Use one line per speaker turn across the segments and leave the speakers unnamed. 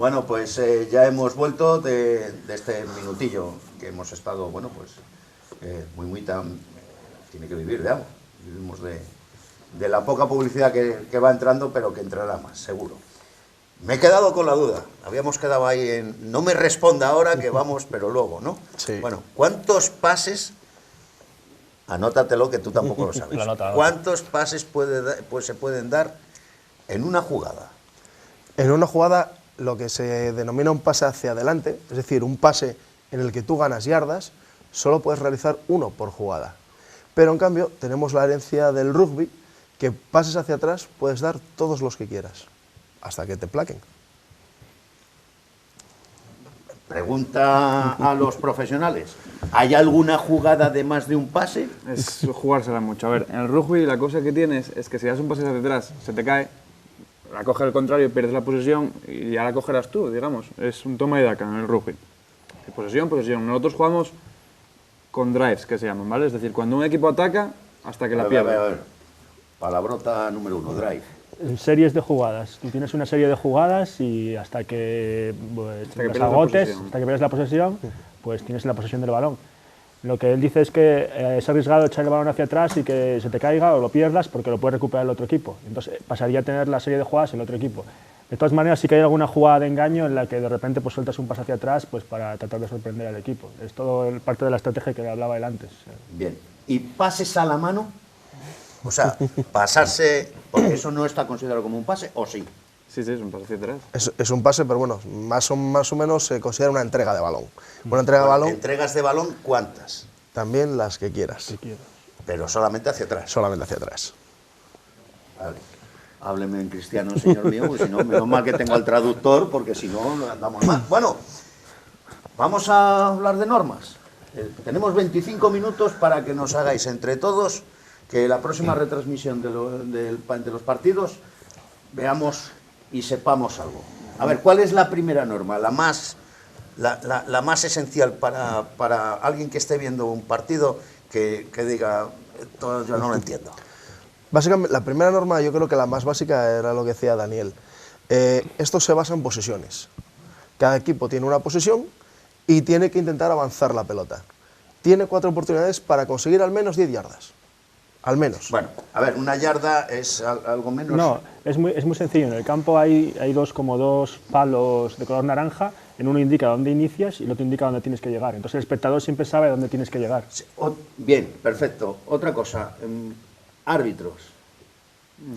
Bueno, pues ya hemos vuelto de este minutillo que hemos estado, bueno, pues muy tan... tiene que vivir de algo. Vivimos de la poca publicidad que va entrando, pero que entrará más, seguro. Me he quedado con la duda. Habíamos quedado ahí en... No me responda ahora que vamos, pero luego, ¿no?
Sí.
Bueno, ¿cuántos pases... Anótatelo, que tú tampoco lo sabes. ¿Cuántos pases se pueden dar en una jugada?
En una jugada, lo que se denomina un pase hacia adelante, es decir, un pase en el que tú ganas yardas, solo puedes realizar uno por jugada. Pero en cambio, tenemos la herencia del rugby, que pases hacia atrás puedes dar todos los que quieras, hasta que te plaquen.
Pregunta a los profesionales. ¿Hay alguna jugada de más de un pase?
Es jugársela mucho. A ver, en el rugby la cosa que tienes es que si das un pase hacia atrás, se te cae, la coge el contrario, pierdes la posesión y ya la cogerás tú, digamos. Es un toma y daca en el rugby. Posesión. Nosotros jugamos con drives, que se llaman, ¿vale? Es decir, cuando un equipo ataca, hasta que la pierde.
A ver. Palabrota número 1, drive.
Series de jugadas. Tú tienes una serie de jugadas y hasta que las agotes, hasta que pierdes la posesión, pues tienes la posesión del balón. Lo que él dice es que es arriesgado echar el balón hacia atrás y que se te caiga o lo pierdas porque lo puede recuperar el otro equipo. Entonces pasaría a tener la serie de jugadas el otro equipo. De todas maneras, sí que hay alguna jugada de engaño en la que de repente pues sueltas un pase hacia atrás pues para tratar de sorprender al equipo. Es todo parte de la estrategia que hablaba él antes.
Bien. ¿Y pases a la mano? O sea, pasarse, porque eso no está considerado como un pase, ¿o sí?
Sí, es un pase hacia atrás.
Es un pase, pero bueno, más o menos se considera una entrega de balón. Una entrega de balón...
¿Entregas de balón cuántas?
También las que quieras.
Pero solamente hacia atrás.
Solamente hacia atrás.
Vale. Hábleme en cristiano, señor mío, porque si no, menos mal que tengo al traductor, porque si no, andamos mal. Bueno, vamos a hablar de normas. Tenemos 25 minutos para que nos hagáis entre todos que la próxima retransmisión de los partidos veamos y sepamos algo. A ver, ¿cuál es la primera norma, la más esencial para alguien que esté viendo un partido que diga, esto yo no lo entiendo?
Básicamente, la primera norma, yo creo que la más básica era lo que decía Daniel. Esto se basa en posesiones. Cada equipo tiene una posesión y tiene que intentar avanzar la pelota. Tiene 4 oportunidades para conseguir al menos 10 yardas. Al menos.
Bueno, a ver, una yarda es algo menos...
No, es muy sencillo. En el campo hay dos palos de color naranja. En uno indica dónde inicias y el otro indica dónde tienes que llegar. Entonces el espectador siempre sabe dónde tienes que llegar.
Sí, bien, perfecto. Otra cosa, árbitros.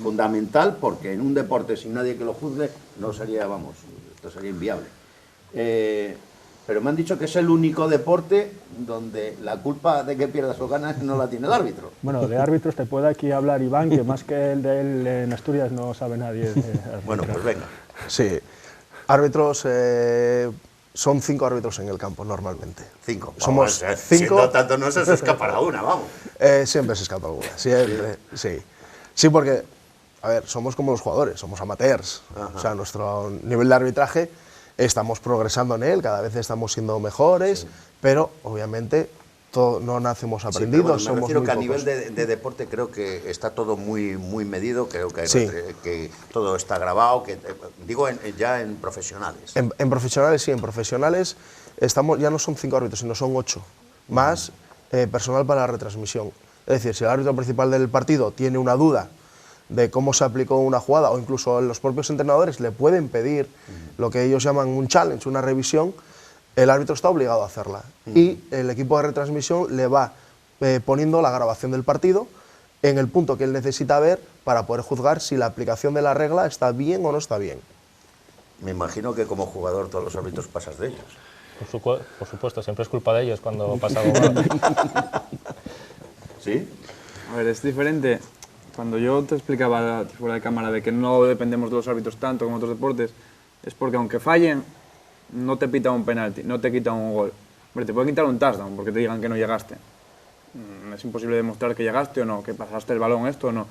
Fundamental, porque en un deporte sin nadie que lo juzgue no sería, esto sería inviable. Pero me han dicho que es el único deporte donde la culpa de que pierdas o ganas no la tiene el árbitro.
Bueno, de árbitros te puede aquí hablar Iván, que más que el de él en Asturias no sabe nadie.
Bueno, pues venga.
Sí, árbitros, son 5 árbitros en el campo normalmente.
5.
Somos 5.
Siendo tanto no se escapará una, vamos.
Siempre se escapa alguna, siempre, sí. Sí, porque, a ver, somos como los jugadores, somos amateurs. Ajá. O sea, nuestro nivel de arbitraje, estamos progresando en él, cada vez estamos siendo mejores, sí. Pero obviamente no nacemos aprendidos,
sí, pero bueno, me refiero que a nivel
pocos.
de deporte creo que está todo muy medido, creo que,
sí.
Que todo está grabado, que digo ya en profesionales.
En profesionales sí, en profesionales ya no son 5 árbitros, sino son 8, más personal para la retransmisión. Es decir, si el árbitro principal del partido tiene una duda de cómo se aplicó una jugada, o incluso los propios entrenadores le pueden pedir lo que ellos llaman un challenge, una revisión, el árbitro está obligado a hacerla. Y el equipo de retransmisión le va poniendo la grabación del partido en el punto que él necesita ver para poder juzgar si la aplicación de la regla está bien o no está bien.
Me imagino que como jugador todos los árbitros pasas de ellos.
Por supuesto, siempre es culpa de ellos cuando pasa algo mal.
¿Sí?
A ver, es diferente. Cuando yo te explicaba fuera de cámara de que no dependemos de los árbitros tanto como otros deportes, es porque aunque fallen, no te pitan un penalti, no te quitan un gol. Hombre, te pueden quitar un touchdown porque te digan que no llegaste. Es imposible demostrar que llegaste o no, que pasaste el balón esto o no.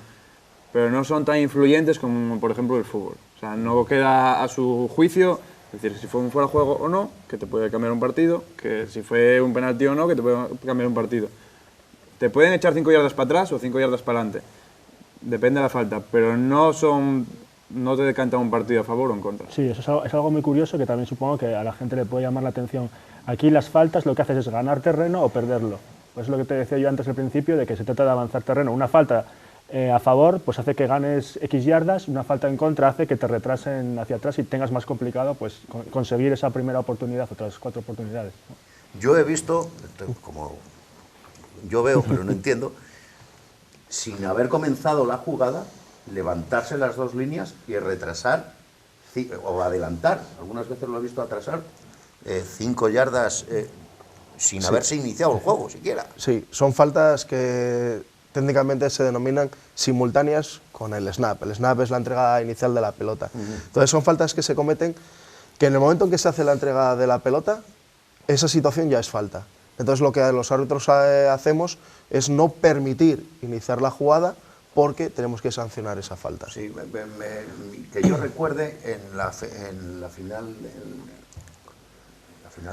Pero no son tan influyentes como, por ejemplo, el fútbol. O sea, no queda a su juicio, es decir, si fue un fuera de juego o no, que te puede cambiar un partido, que si fue un penalti o no, que te puede cambiar un partido. Te pueden echar 5 yardas para atrás o 5 yardas para adelante. Depende de la falta, pero no son no te decanta un partido a favor o en contra.
Sí, eso es algo muy curioso que también supongo que a la gente le puede llamar la atención. Aquí las faltas lo que haces es ganar terreno o perderlo. Pues es lo que te decía yo antes al principio, de que se trata de avanzar terreno. Una falta a favor pues hace que ganes X yardas, una falta en contra hace que te retrasen hacia atrás y tengas más complicado pues conseguir esa primera oportunidad, otras 4 oportunidades, ¿no?
Yo he visto, como yo veo, pero no entiendo, sin haber comenzado la jugada, levantarse las 2 líneas y retrasar o adelantar, algunas veces lo he visto atrasar, 5 yardas sin haberse iniciado el juego siquiera.
Sí, son faltas que técnicamente se denominan simultáneas con el snap. El snap es la entrega inicial de la pelota. Entonces son faltas que se cometen que en el momento en que se hace la entrega de la pelota, esa situación ya es falta. Entonces lo que los árbitros hacemos es no permitir iniciar la jugada porque tenemos que sancionar esa falta.
Sí, que yo recuerde en la final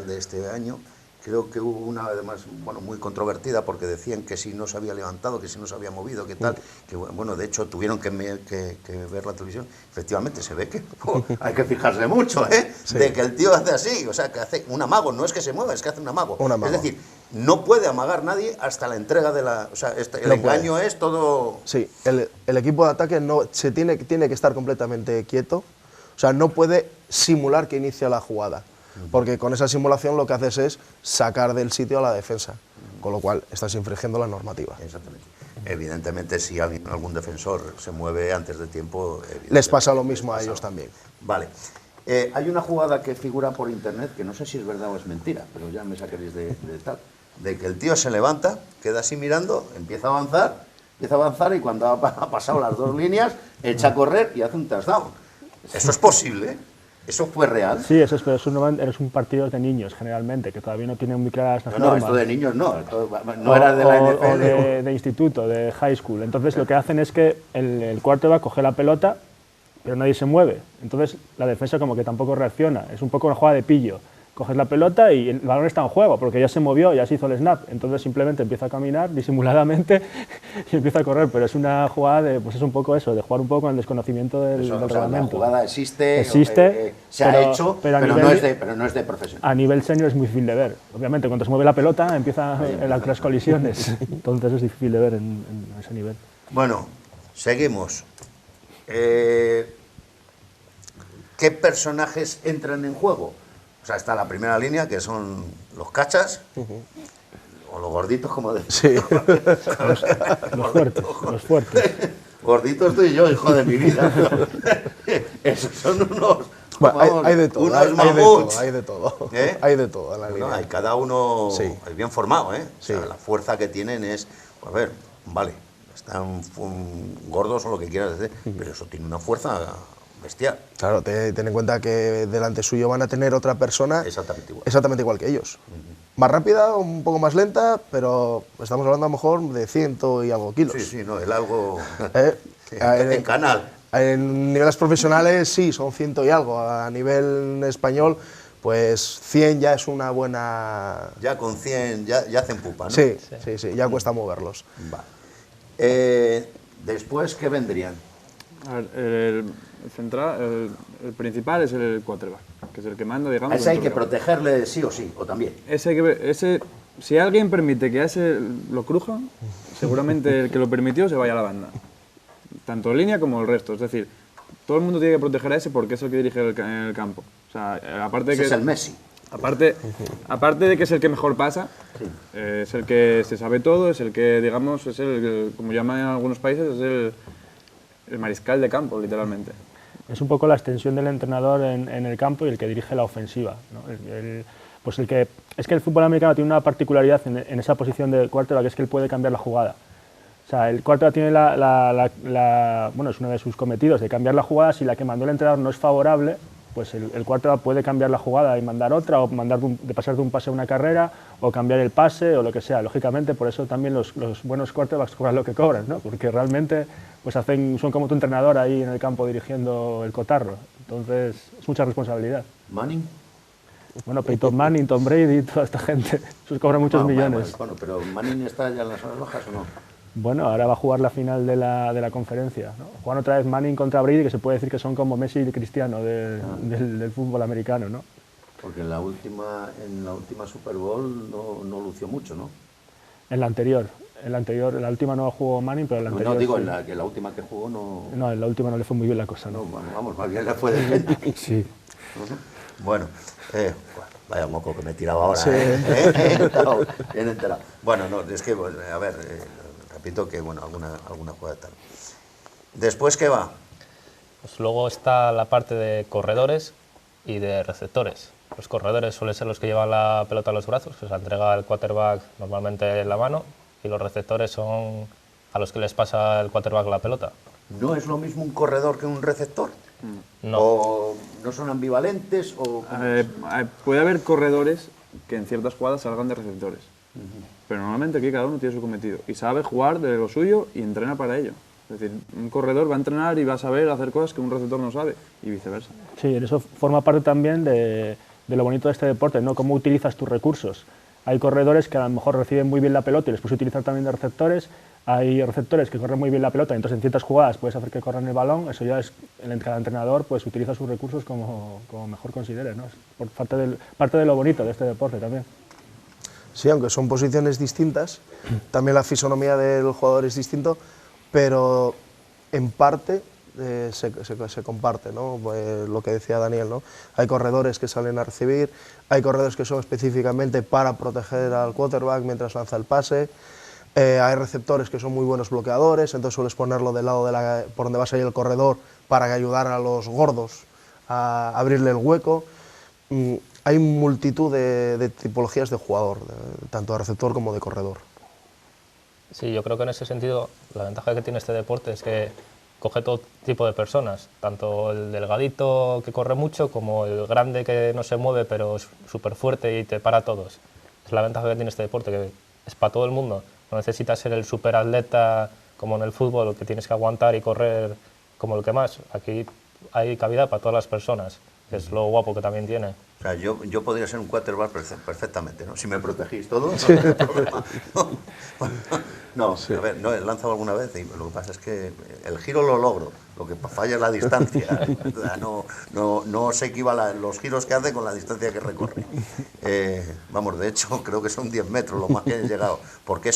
de este año, creo que hubo una, además, bueno, muy controvertida, porque decían que si no se había levantado, que si no se había movido, que tal, que bueno, de hecho tuvieron que ver la televisión. Efectivamente, se ve que hay que fijarse mucho,
Sí.
de que el tío hace así, o sea, que hace un amago, no es que se mueva, es que hace un amago.
Un amago.
Es decir, no puede amagar nadie hasta la entrega de la... O sea, el
No
engaño
puede.
es todo...
Sí, el equipo de ataque no, tiene que estar completamente quieto, o sea, no puede simular que inicia la jugada, porque con esa simulación lo que haces es sacar del sitio a la defensa, con lo cual estás infringiendo la normativa.
Exactamente. Evidentemente, si algún defensor se mueve antes de tiempo...
Les pasa lo mismo a ellos también.
Vale. Hay una jugada que figura por internet, que no sé si es verdad o es mentira, pero ya me sacaréis de tal, de que el tío se levanta, queda así mirando, empieza a avanzar y cuando ha pasado las 2 líneas, echa a correr y hace un touchdown. ¿Eso es posible? ¿Eso fue real?
Sí, eso es, pero es un partido de niños generalmente, que todavía no tienen muy claras las
No,
normas.
esto de niños no, no era de la NFL.
O de instituto, de high school. Entonces lo que hacen es que el quarterback coge la pelota, pero nadie se mueve. Entonces la defensa como que tampoco reacciona. Es un poco una jugada de pillo. Coges la pelota y el balón está en juego, porque ya se movió, ya se hizo el snap. Entonces simplemente empieza a caminar disimuladamente y empieza a correr. Pero es una jugada de, pues es un poco eso, de jugar un poco con el desconocimiento del
O sea,
reglamento.
la jugada existe, se ha hecho, pero no es de profesional.
A nivel senior es muy difícil de ver. Obviamente, cuando se mueve la pelota empiezan las colisiones. Entonces es difícil de ver en ese nivel.
Bueno, seguimos. ¿Qué personajes entran en juego? O sea, está la primera línea, que son los cachas, o los gorditos, como decís.
Sí.
Los fuertes.
Gordito estoy yo, hijo de mi vida. Esos son unos...
Bueno,
vamos,
hay de todo,
unos
hay de todo,
mamuts.
hay de todo.
¿Eh?
Hay de todo en la
Bueno,
línea.
hay cada uno
Sí.
es bien formado, ¿eh?
Sí.
O sea, la fuerza que tienen es... A ver, vale, están gordos o lo que quieras decir, pero eso tiene una fuerza bestial.
Claro, ten en cuenta que delante suyo van a tener otra persona
Exactamente igual.
igual que ellos. Más rápida, un poco más lenta, pero estamos hablando a lo mejor de 100 y algo kilos.
Sí, sí, no, el algo...
Sí,
en canal.
En niveles profesionales sí, son 100 y algo. A nivel español, pues 100 ya es una buena...
Ya con 100 ya hacen pupa, ¿no?
Sí, ya cuesta moverlos.
Vale. Después, ¿qué vendrían?
A ver, el principal es el quarterback, que es el que manda, digamos.
A ese hay que
dentro del campo.
protegerle sí o sí, o también.
Si alguien permite que a ese lo crujan, seguramente el que lo permitió se vaya a la banda. Tanto en línea como el resto. Es decir, todo el mundo tiene que proteger a ese porque es el que dirige el campo. O sea, aparte de
Ese
que
es el Messi.
Aparte de que es el que mejor pasa, es el que se sabe todo, es el que, digamos, es el, como llaman en algunos países, es el mariscal de campo, literalmente.
Es un poco la extensión del entrenador en el campo y el que dirige la ofensiva, ¿no? Es que el fútbol americano tiene una particularidad en esa posición de quarterback, que es que él puede cambiar la jugada. O sea, el quarterback tiene bueno, es uno de sus cometidos de cambiar la jugada. Si la que mandó el entrenador no es favorable, pues el quarterback puede cambiar la jugada y mandar otra, o de pasar de un pase a una carrera, o cambiar el pase, o lo que sea. Lógicamente, por eso también los buenos quarterbacks cobran lo que cobran, ¿no? Porque realmente pues son como tu entrenador ahí en el campo dirigiendo el cotarro. Entonces, es mucha responsabilidad.
¿Manning?
Bueno, Peyton Manning, Tom Brady, toda esta gente, esos cobran muchos millones.
Bueno, pero ¿Manning está ya en las horas bajas o no?
Bueno, ahora va a jugar la final de la conferencia, ¿no? Juegan otra vez Manning contra Brady, que se puede decir que son como Messi y Cristiano del fútbol americano, ¿no?
Porque en la última Super Bowl no lució mucho, ¿no?
En la anterior, la última no jugó Manning, pero en la anterior
No, digo,
sí.
en la última que jugó no...
No, en la última no le fue muy bien la cosa, ¿no?
No, bueno, vamos, más bien le fue de pena.
Sí.
Bueno, vaya moco que me he tirado ahora,
Sí.
Bien enterado. Bueno, no, es que, pues, a ver, repito que, bueno, alguna jugada tal. ¿Después qué va?
Pues luego está la parte de corredores y de receptores. Los corredores suelen ser los que llevan la pelota a los brazos, que se la entrega el quarterback normalmente en la mano, y los receptores son a los que les pasa el quarterback la pelota.
¿No es lo mismo un corredor que un receptor?
No.
¿O no son ambivalentes? O
Puede haber corredores que en ciertas jugadas salgan de receptores. Pero normalmente aquí cada uno tiene su cometido. Y sabe jugar de lo suyo y entrena para ello. Es decir, un corredor va a entrenar y va a saber hacer cosas que un receptor no sabe y viceversa.
Sí, eso forma parte también de lo bonito de este deporte, ¿no? Cómo utilizas tus recursos. Hay corredores que a lo mejor reciben muy bien la pelota y les puedes utilizar también de receptores. Hay receptores que corren muy bien la pelota, entonces en ciertas jugadas puedes hacer que corran el balón. Eso ya es, cada entrenador pues utiliza sus recursos como mejor considere, ¿no? Es por parte de lo bonito de este deporte también.
Sí, aunque son posiciones distintas, también la fisonomía del jugador es distinto, pero en parte se comparte, ¿no? Pues lo que decía Daniel, ¿no? Hay corredores que salen a recibir, hay corredores que son específicamente para proteger al quarterback mientras lanza el pase, hay receptores que son muy buenos bloqueadores, entonces sueles ponerlo del lado por donde va a salir el corredor para que ayudar a los gordos a abrirle el hueco. Hay multitud de tipologías de jugador, tanto de receptor como de corredor.
Sí, yo creo que en ese sentido la ventaja que tiene este deporte es que coge todo tipo de personas, tanto el delgadito que corre mucho como el grande que no se mueve pero es súper fuerte y te para a todos. Es la ventaja que tiene este deporte, que es para todo el mundo. No necesitas ser el superatleta como en el fútbol, que tienes que aguantar y correr como el que más. Aquí hay cabida para todas las personas, que es lo guapo que también tiene.
O sea, yo podría ser un quarterback perfectamente, ¿no? Si me protegís todo, no, a ver, no he lanzado alguna vez y lo que pasa es que el giro lo logro, lo que falla es la distancia. O sea, no se equivalen los giros que hace con la distancia que recorre. Vamos, de hecho, creo que son 10 metros lo más que he llegado, porque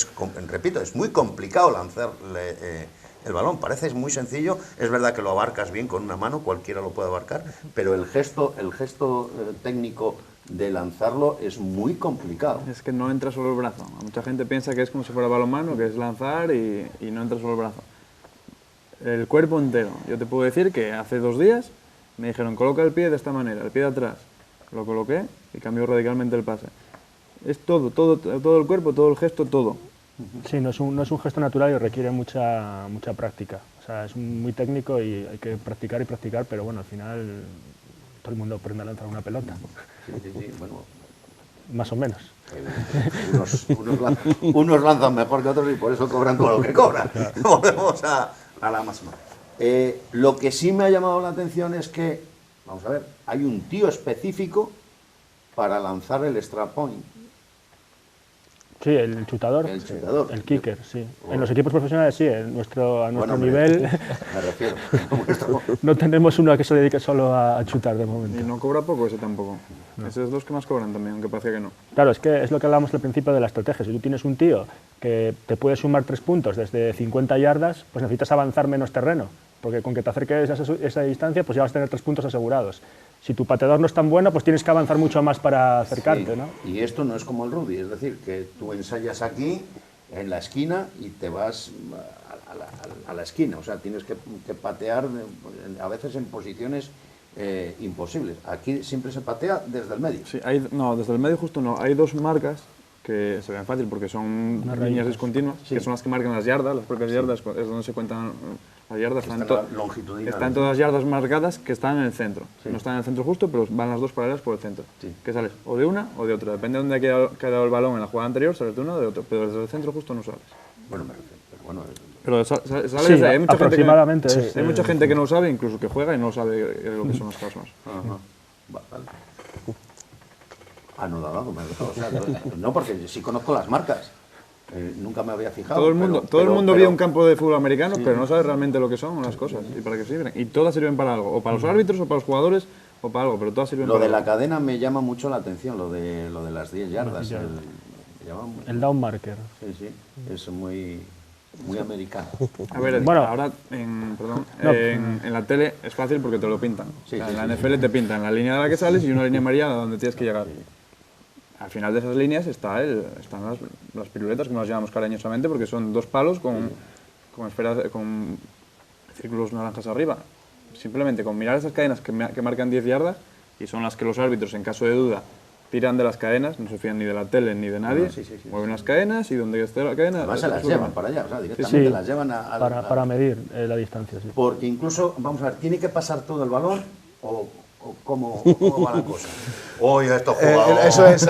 repito, es muy complicado lanzarle el balón. Parece muy sencillo, es verdad que lo abarcas bien con una mano, cualquiera lo puede abarcar, pero el gesto técnico de lanzarlo es muy complicado.
Es que no entra solo el brazo. Mucha gente piensa que es como si fuera balonmano, que es lanzar y no entra solo el brazo. El cuerpo entero. Yo te puedo decir que hace 2 días me dijeron coloca el pie de esta manera, el pie de atrás. Lo coloqué y cambió radicalmente el pase. Es todo el cuerpo, todo el gesto, todo.
Sí, no es un gesto natural y requiere mucha práctica. O sea, es muy técnico y hay que practicar y practicar, pero bueno, al final todo el mundo aprende a lanzar una pelota.
Sí, bueno.
Más o menos.
Unos lanzan mejor que otros y por eso cobran con lo que cobran. Volvemos a la máxima. Lo que sí me ha llamado la atención es que, vamos a ver, hay un tío específico para lanzar el extra point.
Sí, el chutador.
El chutador.
El kicker, sí. En los equipos profesionales sí, a nuestro nivel
Me refiero.
no tenemos uno que se dedique solo a chutar de momento.
Y no cobra poco ese tampoco. No. Ese es los que más cobran también, aunque parecía que no.
Claro, es que es lo que hablábamos al principio de la estrategia. Si tú tienes un tío que te puede sumar 3 puntos desde 50 yardas, pues necesitas avanzar menos terreno, porque con que te acerques a esa distancia, pues ya vas a tener 3 puntos asegurados. Si tu pateador no es tan bueno, pues tienes que avanzar mucho más para acercarte,
sí,
¿no?
Y esto no es como el rugby, es decir, que tú ensayas aquí, en la esquina, y te vas a la esquina. O sea, tienes que patear a veces en posiciones imposibles. Aquí siempre se patea desde el medio.
Sí, desde el medio justo no. Hay 2 marcas que se ven fácil porque son líneas discontinuas, que son las que marcan las yardas, las propias yardas, es donde se cuentan las yardas. Están todas las yardas marcadas que están en el centro. Sí. No están en el centro justo, pero van las 2 paralelas por el centro. Sí. Que sales o de una o de otra. Depende de dónde ha quedado el balón en la jugada anterior, sales de una o de otra. Pero desde el centro justo no sales. Pero sales
sí,
de ahí.
Aproximadamente.
Hay mucha gente que no lo sabe, incluso que juega y no sabe lo que son los plasmas.
Vale. Anodado, o sea, no, porque sí conozco las marcas. Nunca me había fijado.
Todo el mundo vio un campo de fútbol americano, pero no sabe realmente lo que son las cosas y para qué sirven. Y todas sirven para algo, o para los árbitros, o para los jugadores, o para algo, pero todas sirven para algo.
Lo de la cadena me llama mucho la atención, lo de las 10 yardas.
El down marker.
Sí, sí, es muy americano.
A ver,
Bueno.
ahora en la tele es fácil porque te lo pintan.
Sí,
en
sí,
la
sí,
NFL te pintan la línea de la que sales y una línea amarilla a donde tienes que llegar. Al final de esas líneas están las piruletas, como las llamamos cariñosamente, porque son dos palos con esferas, con círculos naranjas arriba. Simplemente con mirar esas cadenas que marcan 10 yardas, y son las que los árbitros, en caso de duda, tiran de las cadenas, no se fían ni de la tele ni de nadie, mueven las cadenas y donde esté la cadena...
Además se las llevan para allá, o sea, directamente las llevan
para medir la distancia, sí.
Porque incluso, vamos a ver, ¿tiene que pasar todo el balón o cómo va la cosa? Oye, estos jugadores...
Eso es,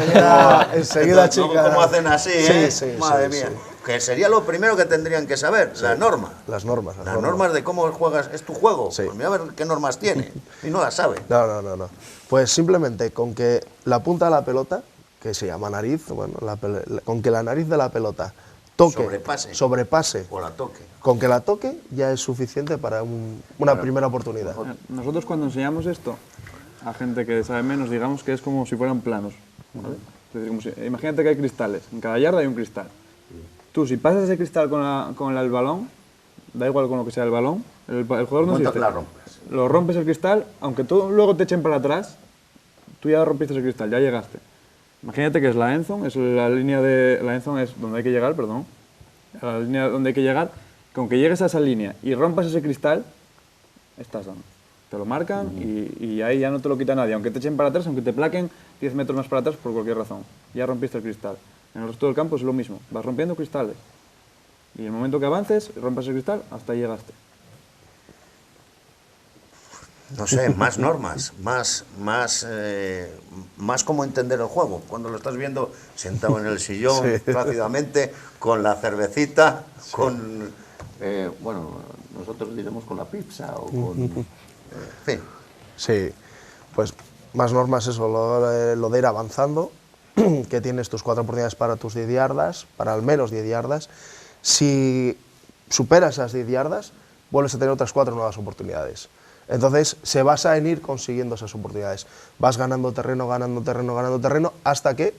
enseguida chica...
¿Cómo hacen así,
Sí,
Madre
sí,
mía.
sí.
Que sería lo primero que tendrían que saber, las normas.
Las normas.
Las normas de cómo juegas, es tu juego.
Sí.
Pues mira a ver qué normas tiene. Y no las sabe.
No. Pues simplemente con que la punta de la pelota, que se llama nariz, bueno, con que la nariz de la pelota toque, sobrepase,
O la toque.
con que la toque ya es suficiente para una primera oportunidad.
Nosotros cuando enseñamos esto a gente que sabe menos, digamos que es como si fueran planos. ¿Vale? Es decir, imagínate que hay cristales, en cada yarda hay un cristal. Tú, si pasas ese cristal con el balón, da igual con lo que sea el balón, el jugador no existe.
La rompes.
Lo rompes el cristal, aunque tú luego te echen para atrás, tú ya rompiste el cristal, ya llegaste. Imagínate que es la endzone, es la línea de... La endzone es donde hay que llegar, perdón. La línea donde hay que llegar, que aunque llegues a esa línea y rompas ese cristal, estás dando. Te lo marcan y ahí ya no te lo quita nadie. Aunque te echen para atrás, aunque te plaquen 10 metros más para atrás por cualquier razón. Ya rompiste el cristal. En el resto del campo es lo mismo. Vas rompiendo cristales. Y en el momento que avances, rompas el cristal, hasta ahí llegaste.
No sé, más normas, más cómo entender el juego. Cuando lo estás viendo sentado en el sillón, plácidamente, con la cervecita, con... bueno, nosotros diremos con la pizza o con... en fin.
Sí, pues más normas eso, lo de ir avanzando, que tienes tus 4 oportunidades para tus 10 yardas, para al menos 10 yardas. Si superas esas 10 yardas, vuelves a tener otras 4 nuevas oportunidades. Entonces, se basa en ir consiguiendo esas oportunidades. Vas ganando terreno, hasta que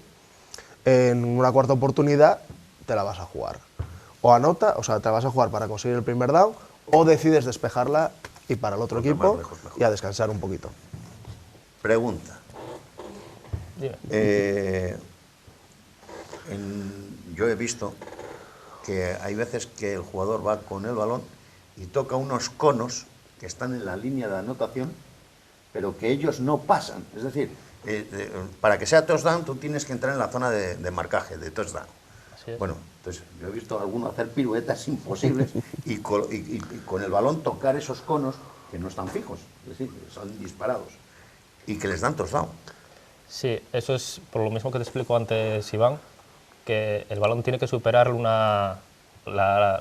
en una cuarta oportunidad te la vas a jugar. O te la vas a jugar para conseguir el primer down, o decides despejarla y para el otro equipo y a descansar un poquito.
Pregunta. Yo he visto que hay veces que el jugador va con el balón y toca unos conos que están en la línea de anotación, pero que ellos no pasan. Es decir, para que sea touchdown, tú tienes que entrar en la zona de marcaje, de touchdown. Bueno, entonces yo he visto a algunos hacer piruetas imposibles y con el balón tocar esos conos que no están fijos, es decir, son disparados, y que les dan touchdown.
Sí, eso es por lo mismo que te explico antes, Iván, que el balón tiene que superar la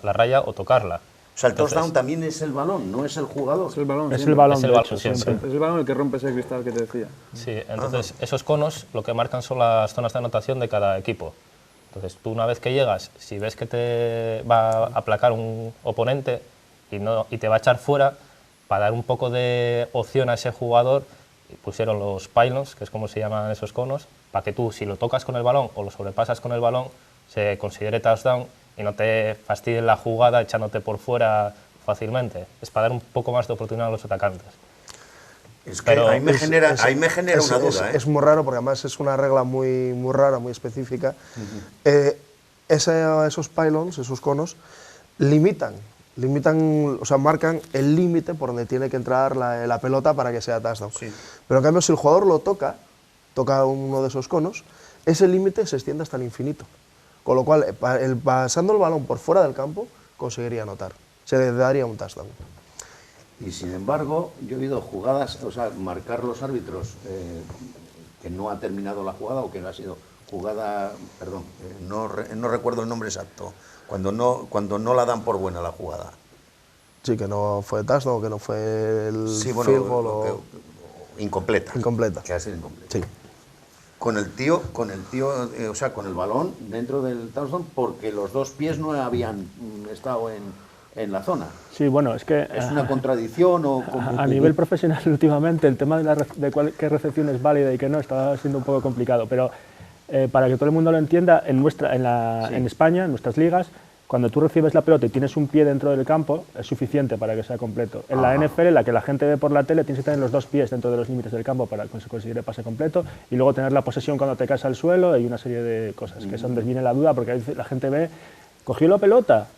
raya o tocarla.
O sea, el touchdown también es el balón, no es el jugador.
Es el balón,
es el balón,
de hecho, siempre.
Es el balón el que rompe ese cristal que te decía.
Sí, entonces esos conos lo que marcan son las zonas de anotación de cada equipo. Entonces tú una vez que llegas, si ves que te va a aplacar un oponente y te va a echar fuera, para dar un poco de opción a ese jugador, pusieron los pylons, que es como se llaman esos conos, para que tú, si lo tocas con el balón o lo sobrepasas con el balón, se considere touchdown y no te fastidie la jugada echándote por fuera fácilmente. Es para dar un poco más de oportunidad a los atacantes.
Es que ahí me genera una duda.
Es muy raro, porque además es una regla muy rara, muy específica. Esos pylons, esos conos, limitan, o sea, marcan el límite por donde tiene que entrar la pelota para que sea touchdown. Sí. Pero en cambio, si el jugador toca uno de esos conos, ese límite se extiende hasta el infinito. Con lo cual, pasando el balón por fuera del campo, conseguiría anotar. Se le daría un touchdown.
Y sin embargo, yo he oído jugadas, o sea, marcar los árbitros que no ha terminado la jugada o que no ha sido jugada, perdón, no recuerdo el nombre exacto, cuando no la dan por buena la jugada.
Sí, que no fue touchdown, que no fue el
sí,
field goal o...
Incompleta.
Incompleta.
Que ha sido incompleta.
Sí.
con el tío, o sea, con el balón dentro del touchdown, porque los dos pies no habían estado en la zona.
Sí, bueno, es que
¿Es una contradicción o...?
a nivel profesional últimamente el tema de qué recepción es válida y qué no está siendo un poco complicado, pero para que todo el mundo lo entienda, en España, en nuestras ligas, cuando tú recibes la pelota y tienes un pie dentro del campo, es suficiente para que sea completo. En la NFL, la que la gente ve por la tele, tienes que tener los dos pies dentro de los límites del campo para que se considere pase completo, y luego tener la posesión cuando te caes al suelo y una serie de cosas, que es donde viene la duda, porque la gente ve, cogió la pelota,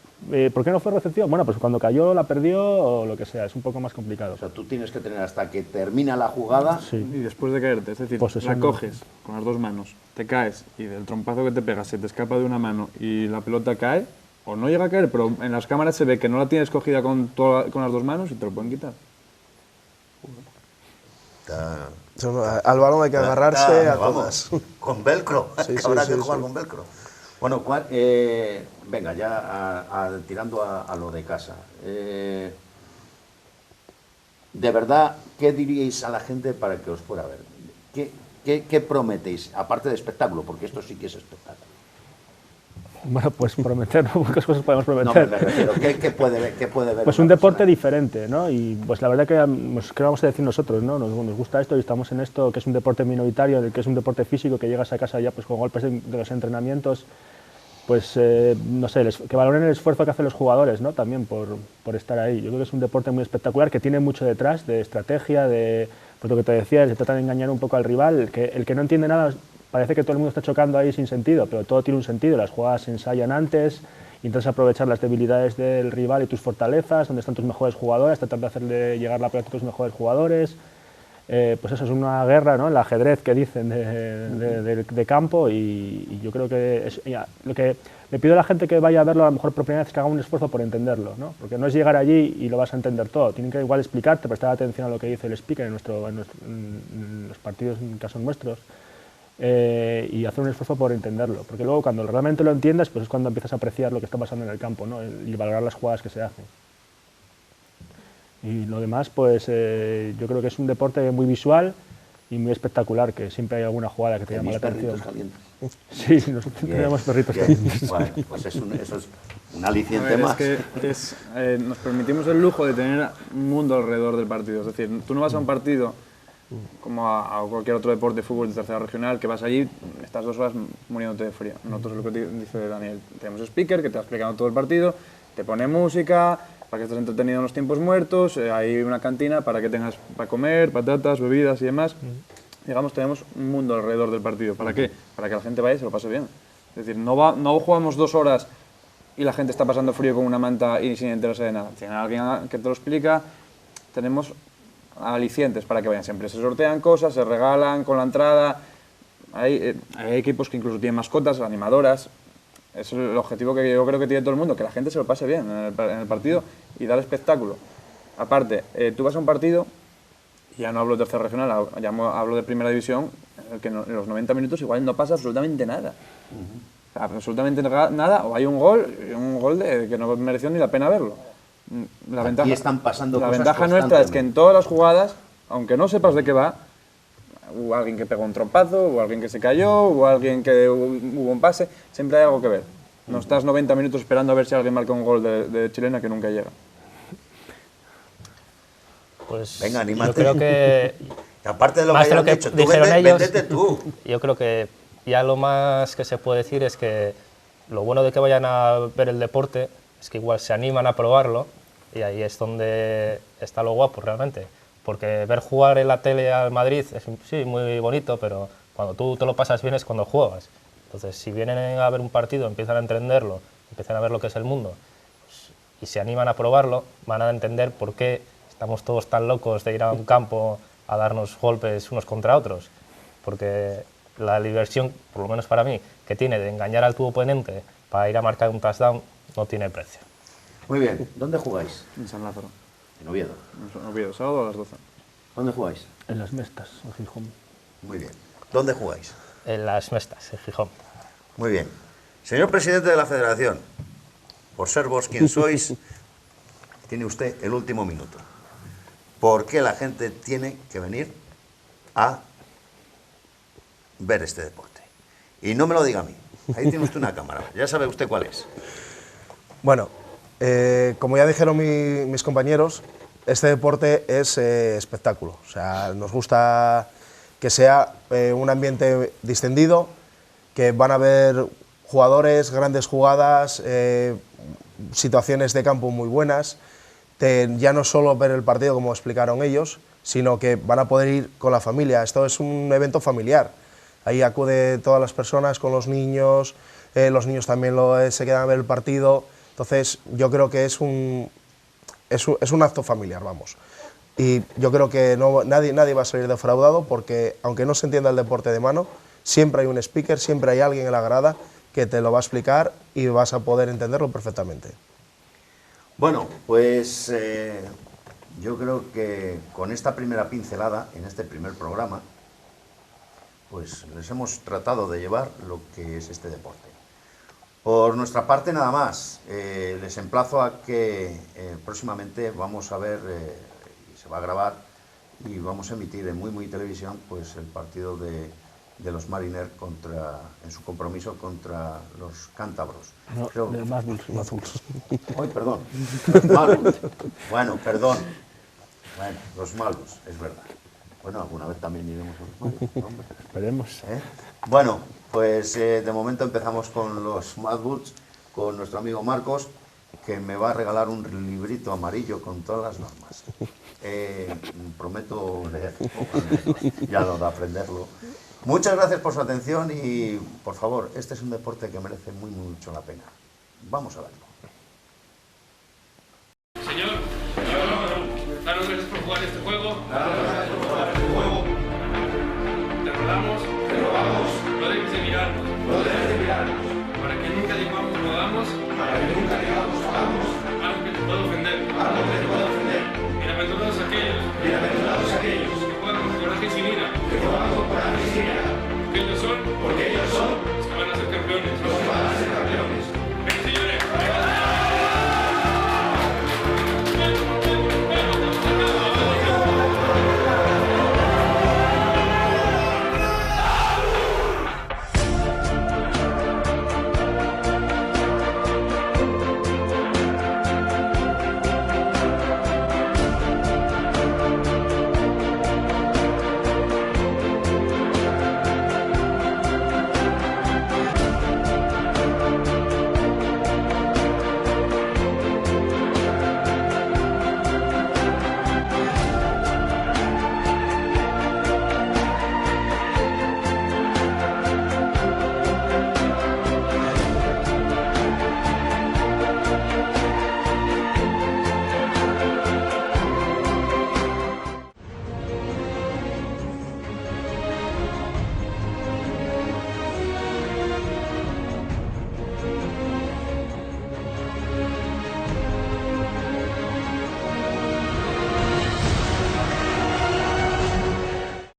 ¿por qué no fue recepción? Bueno, pues cuando cayó, la perdió o lo que sea, es un poco más complicado.
O sea, tú tienes que tener hasta que termina la jugada.
Sí.
Y después de caerte, es decir,
Posesión
la coges con las dos manos, te caes y del trompazo que te pegas se te escapa de una mano y la pelota cae, o no llega a caer, pero en las cámaras se ve que no la tienes cogida con las dos manos y te lo pueden quitar.
Al balón hay que agarrarse a
vamos,
todas.
con velcro,
Sí, sí,
habrá
sí,
que jugar
sí.
con velcro. Bueno, venga, ya tirando a lo de casa. De verdad, ¿qué diríais a la gente para que os fuera a ver? ¿Qué prometéis? Aparte de espectáculo, porque esto sí que es espectáculo.
Bueno, pues prometer, pocas cosas podemos
No,
prometer.
me refiero, ¿qué puede ver
Pues
una
un deporte
persona?
diferente, ¿no? Y pues la verdad que, ¿qué vamos a decir nosotros, no? Nos gusta esto y estamos en esto, que es un deporte minoritario, que es un deporte físico, que llegas a casa ya pues con golpes de los entrenamientos, pues no sé, que valoren el esfuerzo que hacen los jugadores, ¿no? También por estar ahí. Yo creo que es un deporte muy espectacular, que tiene mucho detrás de estrategia, de pues lo que te decía, se trata de engañar un poco al rival, el que no entiende nada. Parece que todo el mundo está chocando ahí sin sentido, pero todo tiene un sentido. Las jugadas se ensayan antes, intentas aprovechar las debilidades del rival y tus fortalezas, donde están tus mejores jugadores, tratar de hacerle llegar la pelota a tus mejores jugadores. Pues eso es una guerra, ¿no? El ajedrez que dicen de campo, y yo creo que lo que le pido a la gente que vaya a verlo a lo mejor por primera vez es que haga un esfuerzo por entenderlo, ¿no? Porque no es llegar allí y lo vas a entender todo. Tienen que igual explicarte, prestar atención a lo que dice el speaker en los partidos, en casos nuestros. Y hacer un esfuerzo por entenderlo, porque luego cuando realmente lo entiendas, pues es cuando empiezas a apreciar lo que está pasando en el campo, ¿no? Y valorar las jugadas que se hacen. Y lo demás, pues yo creo que es un deporte muy visual y muy espectacular, que siempre hay alguna jugada que te llama la
¿Tenéis
atención.
perritos calientes?
Sí, nosotros tenemos perritos
Bien.
calientes.
Bueno, pues eso es un
A
aliciente
ver,
más.
es que nos permitimos el lujo de tener un mundo alrededor del partido. Es decir, tú no vas a un partido como a cualquier otro deporte de fútbol de tercera regional, que vas allí, estás 2 horas muriéndote de frío. Nosotros, lo que dice Daniel, tenemos speaker que te va explicando todo el partido, te pone música, para que estés entretenido en los tiempos muertos, hay una cantina para que tengas para comer, patatas, bebidas y demás. Digamos, tenemos un mundo alrededor del partido. ¿Para qué? Para que la gente vaya y se lo pase bien. Es decir, no jugamos 2 horas y la gente está pasando frío con una manta y sin enterarse de nada. Tiene alguien que te lo explica. Tenemos alicientes para que vayan siempre. Se sortean cosas, se regalan con la entrada. Hay equipos que incluso tienen mascotas, animadoras. Eso es el objetivo que yo creo que tiene todo el mundo, que la gente se lo pase bien en el partido y dar espectáculo. Aparte, tú vas a un partido, y ya no hablo de tercera regional, hablo de primera división, en el que en los 90 minutos igual no pasa absolutamente nada. O sea, absolutamente nada, o hay un gol que no mereció ni la pena verlo.
Aquí están pasando
la
cosas
ventaja nuestra es que en todas las jugadas, aunque no sepas de qué va, hubo alguien que pegó un trompazo, o alguien que se cayó, o alguien que hubo un pase, siempre hay algo que ver. No estás 90 minutos esperando a ver si alguien marca un gol de chilena que nunca llega.
Pues
Venga, anímate.
yo creo que
Aparte de lo
más
que
de lo
hayan
que
dicho, tú
dijeron ellos,
véndete tú.
yo creo que ya lo más que se puede decir es que lo bueno de que vayan a ver el deporte es que igual se animan a probarlo, y ahí es donde está lo guapo realmente. Porque ver jugar en la tele al Madrid es sí, muy bonito, pero cuando tú te lo pasas bien es cuando juegas. Entonces, si vienen a ver un partido, empiezan a entenderlo, empiezan a ver lo que es el mundo, pues, y se animan a probarlo, van a entender por qué estamos todos tan locos de ir a un campo a darnos golpes unos contra otros. Porque la diversión, por lo menos para mí, que tiene de engañar al tu oponente para ir a marcar un touchdown, no tiene precio.
Muy bien, ¿dónde jugáis?
En San Lázaro.
En Oviedo.
En Oviedo, sábado a las 12.
¿Dónde jugáis?
En las Mestas, en Gijón.
Muy bien. ¿Dónde jugáis?
En las Mestas, en Gijón.
Muy bien. Señor presidente de la Federación, por ser vos quien sois, tiene usted el último minuto. ¿Por qué la gente tiene que venir a ver este deporte. Y no me lo diga a mí. Ahí tiene usted una cámara, ya sabe usted cuál es.
Bueno, como ya dijeron mis compañeros, este deporte es espectáculo. O sea, nos gusta que sea un ambiente distendido, que van a haber jugadores, grandes jugadas, situaciones de campo muy buenas. Ya no solo ver el partido como explicaron ellos, sino que van a poder ir con la familia. Esto es un evento familiar. Ahí acude todas las personas con los niños también se quedan a ver el partido. Entonces yo creo que es un acto familiar, vamos. Y yo creo que nadie va a salir defraudado porque, aunque no se entienda el deporte de mano, siempre hay un speaker, siempre hay alguien en la grada que te lo va a explicar y vas a poder entenderlo perfectamente.
Bueno, pues yo creo que con esta primera pincelada, en este primer programa, pues les hemos tratado de llevar lo que es este deporte. Por nuestra parte nada más, les emplazo a que próximamente vamos a ver, y se va a grabar, y vamos a emitir en Muy Televisión pues el partido de los Mariners en su compromiso contra los cántabros.
No, del Masbulls.
Ay, perdón, los Malbus. Bueno, perdón. Bueno, los Malbus, es verdad. Bueno, alguna vez también iremos a los Malbus, hombre.
Esperemos.
Bueno, pues de momento empezamos con los Malbus, con nuestro amigo Marcos, que me va a regalar un librito amarillo con todas las normas. Prometo leer, ya lo de aprenderlo. Muchas gracias por su atención y, por favor, este es un deporte que merece mucho la pena. Vamos a verlo.
Señor, danos gracias por jugar este juego. Te rogamos, no dejes de mirarnos. Para que nunca digamos lo hagamos.